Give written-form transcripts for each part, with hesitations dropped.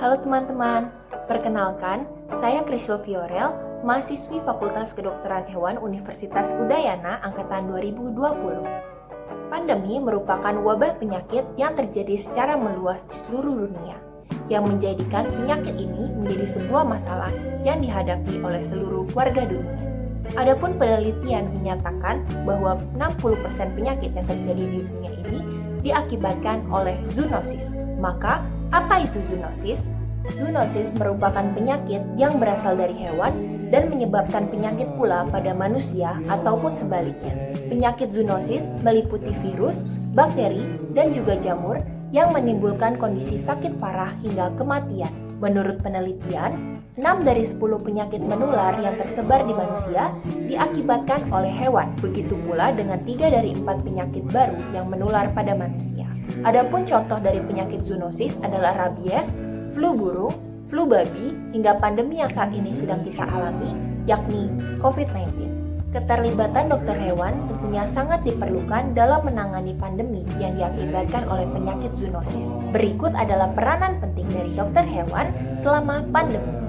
Halo teman-teman, perkenalkan, saya Krisel Fiorel, mahasiswi Fakultas Kedokteran Hewan Universitas Udayana Angkatan 2020. Pandemi merupakan wabah penyakit yang terjadi secara meluas di seluruh dunia, yang menjadikan penyakit ini menjadi sebuah masalah yang dihadapi oleh seluruh warga dunia. Adapun penelitian menyatakan bahwa 60% penyakit yang terjadi di dunia ini diakibatkan oleh zoonosis. Maka, apa itu zoonosis? Zoonosis merupakan penyakit yang berasal dari hewan dan menyebabkan penyakit pula pada manusia ataupun sebaliknya. Penyakit zoonosis meliputi virus, bakteri, dan juga jamur yang menimbulkan kondisi sakit parah hingga kematian. Menurut penelitian, 6 dari 10 penyakit menular yang tersebar di manusia diakibatkan oleh hewan. Begitu pula dengan 3 dari 4 penyakit baru yang menular pada manusia. Adapun contoh dari penyakit zoonosis adalah rabies, flu burung, flu babi, hingga pandemi yang saat ini sedang kita alami, yakni COVID-19. Keterlibatan dokter hewan tentunya sangat diperlukan dalam menangani pandemi yang diakibatkan oleh penyakit zoonosis. Berikut adalah peranan penting dari dokter hewan selama pandemi.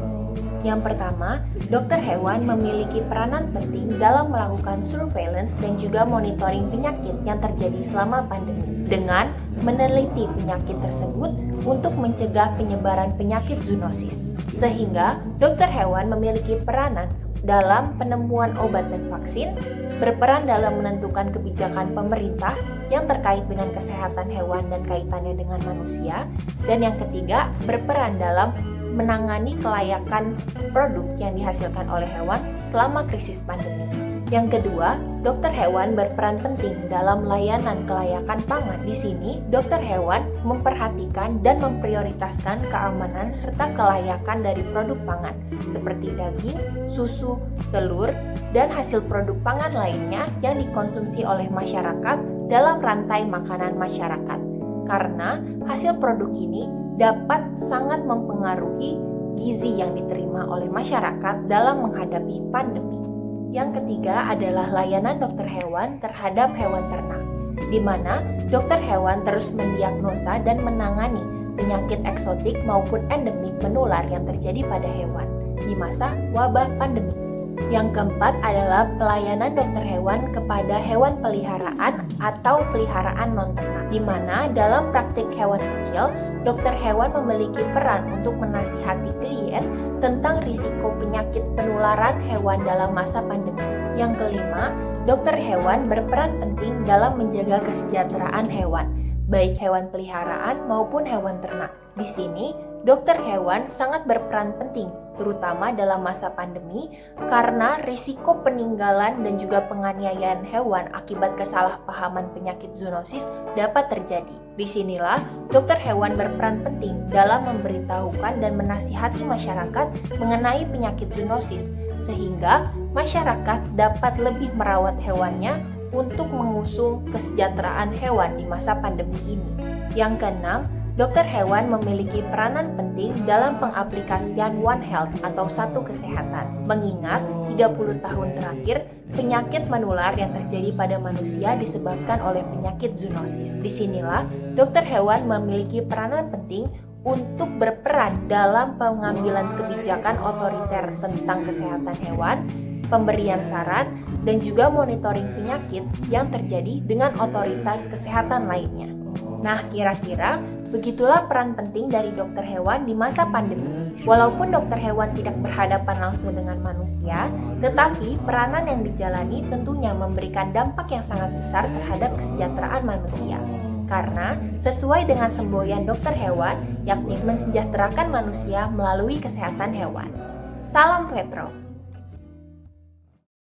Yang pertama, dokter hewan memiliki peranan penting dalam melakukan surveillance dan juga monitoring penyakit yang terjadi selama pandemi dengan meneliti penyakit tersebut untuk mencegah penyebaran penyakit zoonosis. Sehingga, dokter hewan memiliki peranan dalam penemuan obat dan vaksin, berperan dalam menentukan kebijakan pemerintah yang terkait dengan kesehatan hewan dan kaitannya dengan manusia, dan yang ketiga, berperan dalam menangani kelayakan produk yang dihasilkan oleh hewan selama krisis pandemi. Yang kedua, dokter hewan berperan penting dalam layanan kelayakan pangan. Di sini, dokter hewan memperhatikan dan memprioritaskan keamanan serta kelayakan dari produk pangan seperti daging, susu, telur, dan hasil produk pangan lainnya yang dikonsumsi oleh masyarakat dalam rantai makanan masyarakat. Karena hasil produk ini dapat sangat mempengaruhi gizi yang diterima oleh masyarakat dalam menghadapi pandemi. Yang ketiga adalah layanan dokter hewan terhadap hewan ternak, di mana dokter hewan terus mendiagnosa dan menangani penyakit eksotik maupun endemik menular yang terjadi pada hewan di masa wabah pandemi. Yang keempat adalah pelayanan dokter hewan kepada hewan peliharaan atau peliharaan non-ternak, di mana dalam praktik hewan kecil, dokter hewan memiliki peran untuk menasihati klien tentang risiko penyakit penularan hewan dalam masa pandemi. Yang kelima, dokter hewan berperan penting dalam menjaga kesejahteraan hewan, baik hewan peliharaan maupun hewan ternak. Di sini, dokter hewan sangat berperan penting, terutama dalam masa pandemi, karena risiko peninggalan dan juga penganiayaan hewan akibat kesalahpahaman penyakit zoonosis dapat terjadi. Disinilah dokter hewan berperan penting dalam memberitahukan dan menasihati masyarakat mengenai penyakit zoonosis, sehingga masyarakat dapat lebih merawat hewannya untuk mengusung kesejahteraan hewan di masa pandemi ini. Yang keenam, dokter hewan memiliki peranan penting dalam pengaplikasian One Health atau satu kesehatan. Mengingat 30 tahun terakhir, penyakit menular yang terjadi pada manusia disebabkan oleh penyakit zoonosis. Disinilah, dokter hewan memiliki peranan penting untuk berperan dalam pengambilan kebijakan otoriter tentang kesehatan hewan, pemberian saran, dan juga monitoring penyakit yang terjadi dengan otoritas kesehatan lainnya. Nah, kira-kira begitulah peran penting dari dokter hewan di masa pandemi. Walaupun dokter hewan tidak berhadapan langsung dengan manusia, tetapi peranan yang dijalani tentunya memberikan dampak yang sangat besar terhadap kesejahteraan manusia. Karena sesuai dengan semboyan dokter hewan, yakni mensejahterakan manusia melalui kesehatan hewan. Salam Vetro!